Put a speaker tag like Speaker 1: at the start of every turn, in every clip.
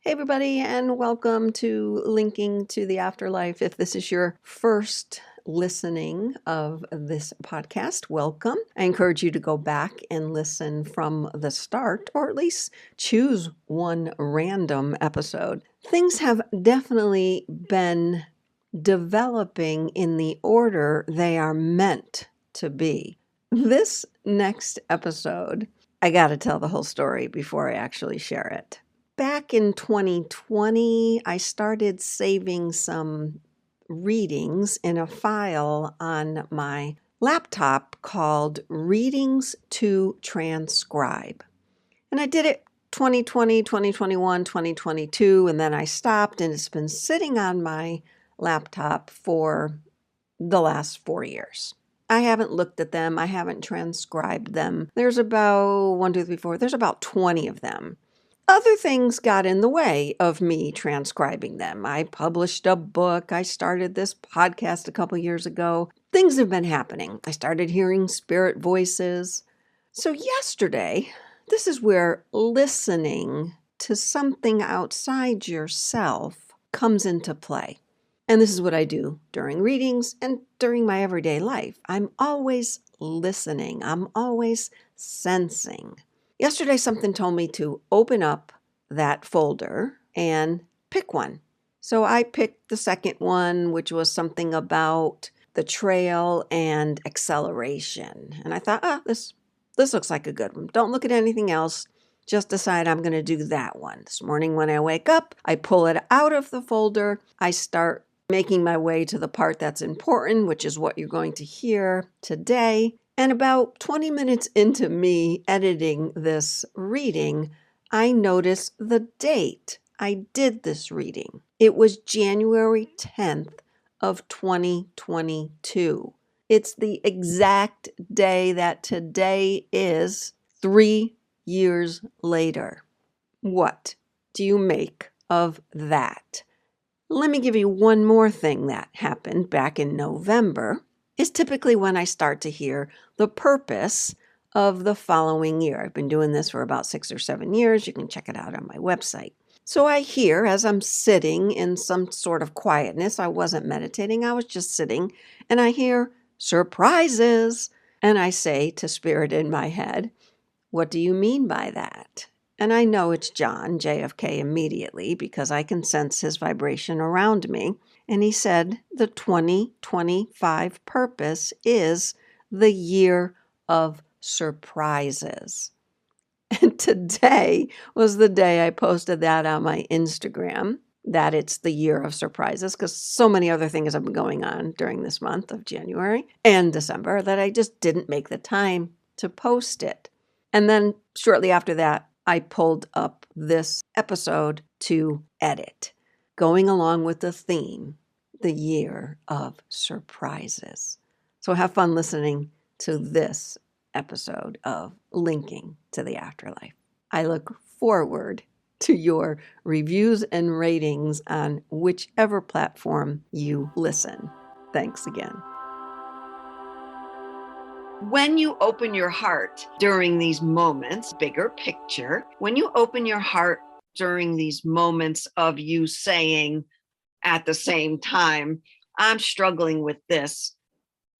Speaker 1: Hey, everybody, and welcome to Linking to the Afterlife. If this is your first listening of this podcast, welcome. I encourage you to go back and listen from the start, or at least choose one random episode. Things have definitely been developing in the order they are meant to be. This next episode, I got to tell the whole story before I actually share it. Back in 2020, I started saving some readings in a file on my laptop called Readings to Transcribe. And I did it 2020, 2021, 2022, and then I stopped, and it's been sitting on my laptop for the last 4 years. I haven't looked at them. I haven't transcribed them. There's about 20 of them. Other things got in the way of me transcribing them. I published a book. I started this podcast a couple years ago. Things have been happening. I started hearing spirit voices. So yesterday, this is where listening to something outside yourself comes into play. And this is what I do during readings and during my everyday life. I'm always listening. I'm always sensing. Yesterday, something told me to open up that folder and pick one. So I picked the second one, which was something about the trail and acceleration. And I thought, this looks like a good one. Don't look at anything else. Just decide I'm going to do that one. This morning when I wake up, I pull it out of the folder. I start making my way to the part that's important, which is what you're going to hear today. And about 20 minutes into me editing this reading, I noticed the date I did this reading. It was January 10th of 2022. It's the exact day that today is 3 years later. What do you make of that? Let me give you one more thing that happened back in November. Is typically when I start to hear the purpose of the following year. I've been doing this for about 6 or 7 years. You can check it out on my website. So I hear, as I'm sitting in some sort of quietness, I wasn't meditating, I was just sitting, and I hear surprises. And I say to Spirit in my head, what do you mean by that? And I know it's John, JFK, immediately because I can sense his vibration around me. And he said the 2025 purpose is the year of surprises. And today was the day I posted that on my Instagram, that it's the year of surprises, because so many other things have been going on during this month of January and December that I just didn't make the time to post it. And then shortly after that, I pulled up this episode to edit, going along with the theme, the year of surprises. So have fun listening to this episode of Linking to the Afterlife. I look forward to your reviews and ratings on whichever platform you listen. Thanks again. When you open your heart during these moments, bigger picture, when you open your heart during these moments of you saying at the same time, I'm struggling with this,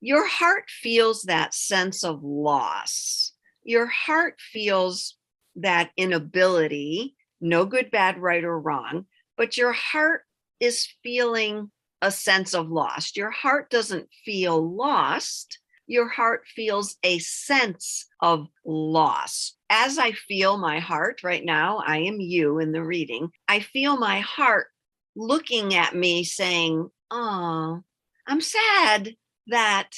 Speaker 1: your heart feels that sense of loss. Your heart feels that inability, no good, bad, right, or wrong, but your heart is feeling a sense of loss. Your heart doesn't feel lost. Your heart feels a sense of loss. As I feel my heart right now, I am you in the reading. I feel my heart looking at me saying, oh, I'm sad that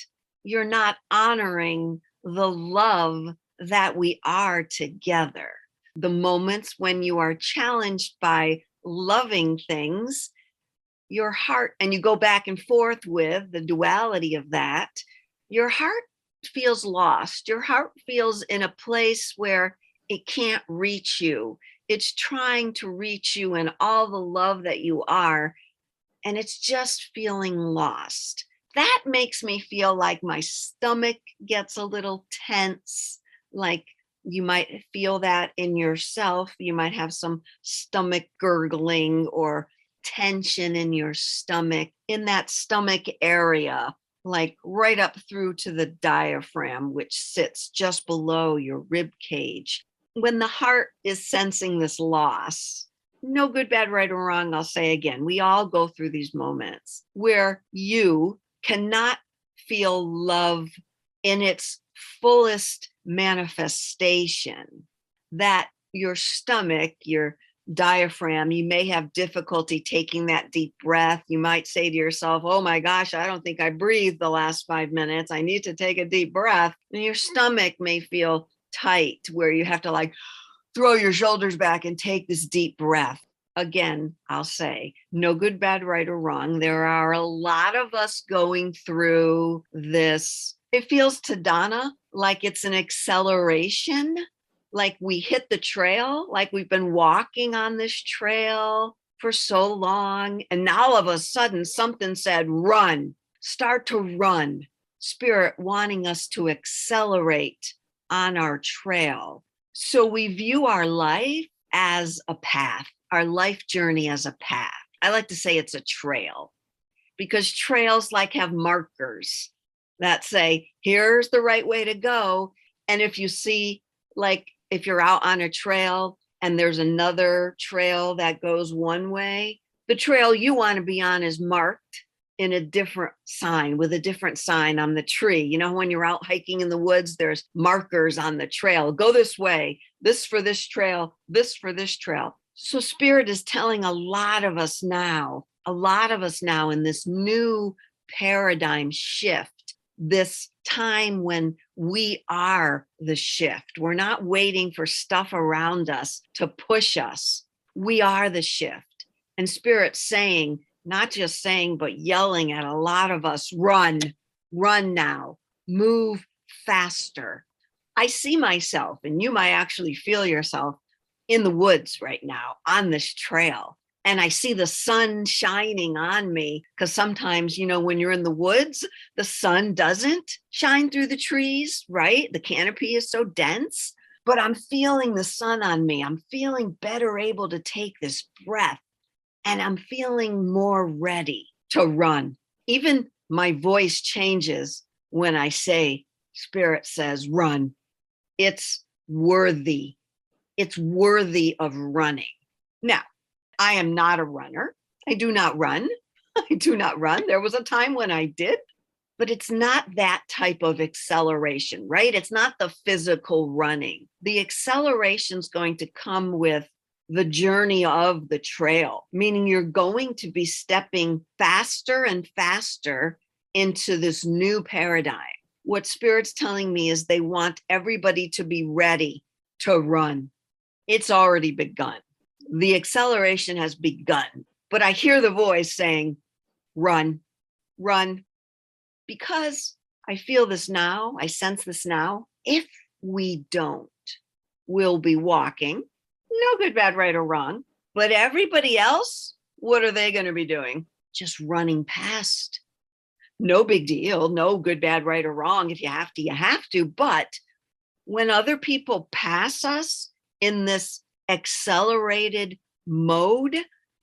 Speaker 1: you're not honoring the love that we are together. The moments when you are challenged by loving things, your heart, and you go back and forth with the duality of that, your heart feels lost. Your heart feels in a place where it can't reach you. It's trying to reach you in all the love that you are, and it's just feeling lost. That makes me feel like my stomach gets a little tense, like You might feel that in yourself. You might have some stomach gurgling or tension in your stomach, in that stomach area, like right up through to the diaphragm, which sits just below your rib cage. When the heart is sensing this loss, no good, bad, right, or wrong, I'll say again, we all go through these moments where you cannot feel love in its fullest manifestation, that your stomach, your diaphragm, you may have difficulty taking that deep breath. You might say to yourself, oh my gosh, I don't think I breathed the last 5 minutes. I need to take a deep breath. And your stomach may feel tight where you have to like throw your shoulders back and take this deep breath. Again, I'll say no good, bad, right, or wrong. There are a lot of us going through this. It feels to Donna like it's an acceleration, like we hit the trail, like we've been walking on this trail for so long. And now all of a sudden something said, run, start to run. Spirit wanting us to accelerate on our trail. So we view our life as a path, our life journey as a path. I like to say it's a trail, because trails like have markers that say, here's the right way to go. And if you see, like if you're out on a trail and there's another trail that goes one way, the trail you want to be on is marked in a different sign, with a different sign on the tree. You know, when you're out hiking in the woods, there's markers on the trail. Go this way, this for this trail, this for this trail. So Spirit is telling a lot of us now in this new paradigm shift, this time when we are the shift. We're not waiting for stuff around us to push us. We are the shift. And Spirit's saying, not just saying, but yelling at a lot of us, run now, move faster. I see myself, and you might actually feel yourself in the woods right now on this trail. And I see the sun shining on me, because sometimes, you know, when you're in the woods, the sun doesn't shine through the trees, right? The canopy is so dense, but I'm feeling the sun on me. I'm feeling better able to take this breath. And I'm feeling more ready to run. Even my voice changes when I say, Spirit says, run. It's worthy. It's worthy of running. Now, I am not a runner. I do not run. I do not run. There was a time when I did, but it's not that type of acceleration, right? It's not the physical running. The acceleration is going to come with the journey of the trail, meaning you're going to be stepping faster and faster into this new paradigm. What Spirit's telling me is they want everybody to be ready to run. It's already begun. The acceleration has begun, but I hear the voice saying, run, because I feel this now. I sense this now. If we don't, we'll be walking. No good, bad, right, or wrong. But everybody else, what are they going to be doing? Just running past. No big deal. No good, bad, right, or wrong. If you have to, you have to. But when other people pass us in this accelerated mode,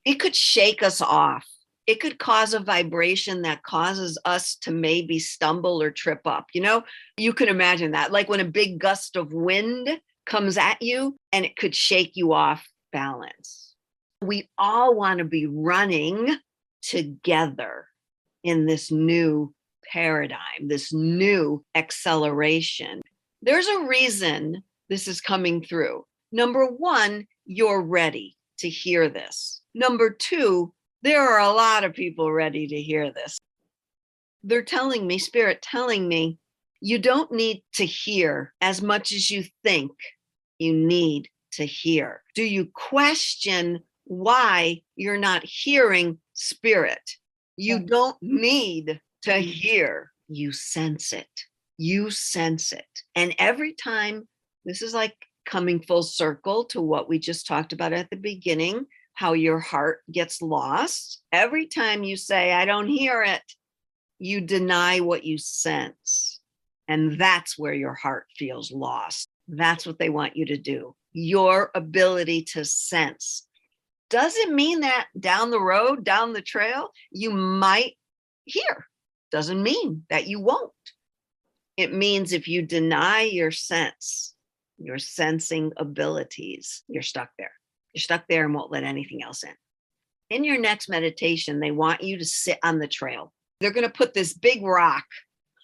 Speaker 1: it could shake us off. It could cause a vibration that causes us to maybe stumble or trip up. You know, you can imagine that, like when a big gust of wind comes at you and it could shake you off balance. We all want to be running together in this new paradigm, this new acceleration. There's a reason this is coming through. Number one, you're ready to hear this. Number two, there are a lot of people ready to hear this. They're telling me, Spirit telling me, you don't need to hear as much as you think you need to hear. Do you question why you're not hearing Spirit? You don't need to hear. You sense it. You sense it. And every time, this is like coming full circle to what we just talked about at the beginning, how your heart gets lost. Every time you say, I don't hear it, you deny what you sense. And that's where your heart feels lost.
Speaker 2: That's what they want you to do. Your ability to sense. Doesn't mean that down the road, down the trail, you might hear. Doesn't mean that you won't. It means if you deny your sense, your sensing abilities, you're stuck there. You're stuck there and won't let anything else in. In your next meditation, they want you to sit on the trail. They're going to put this big rock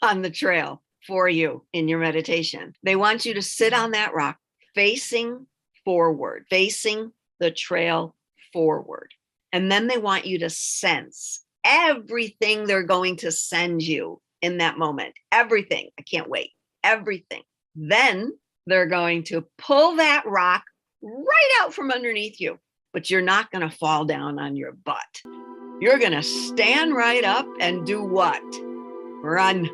Speaker 2: on the trail for you in your meditation. They want you to sit on that rock facing forward, facing the trail forward. And then they want you to sense everything they're going to send you in that moment. Everything. I can't wait. Everything. Then they're going to pull that rock right out from underneath you, but you're not going to fall down on your butt. You're going to stand right up and do what? Run.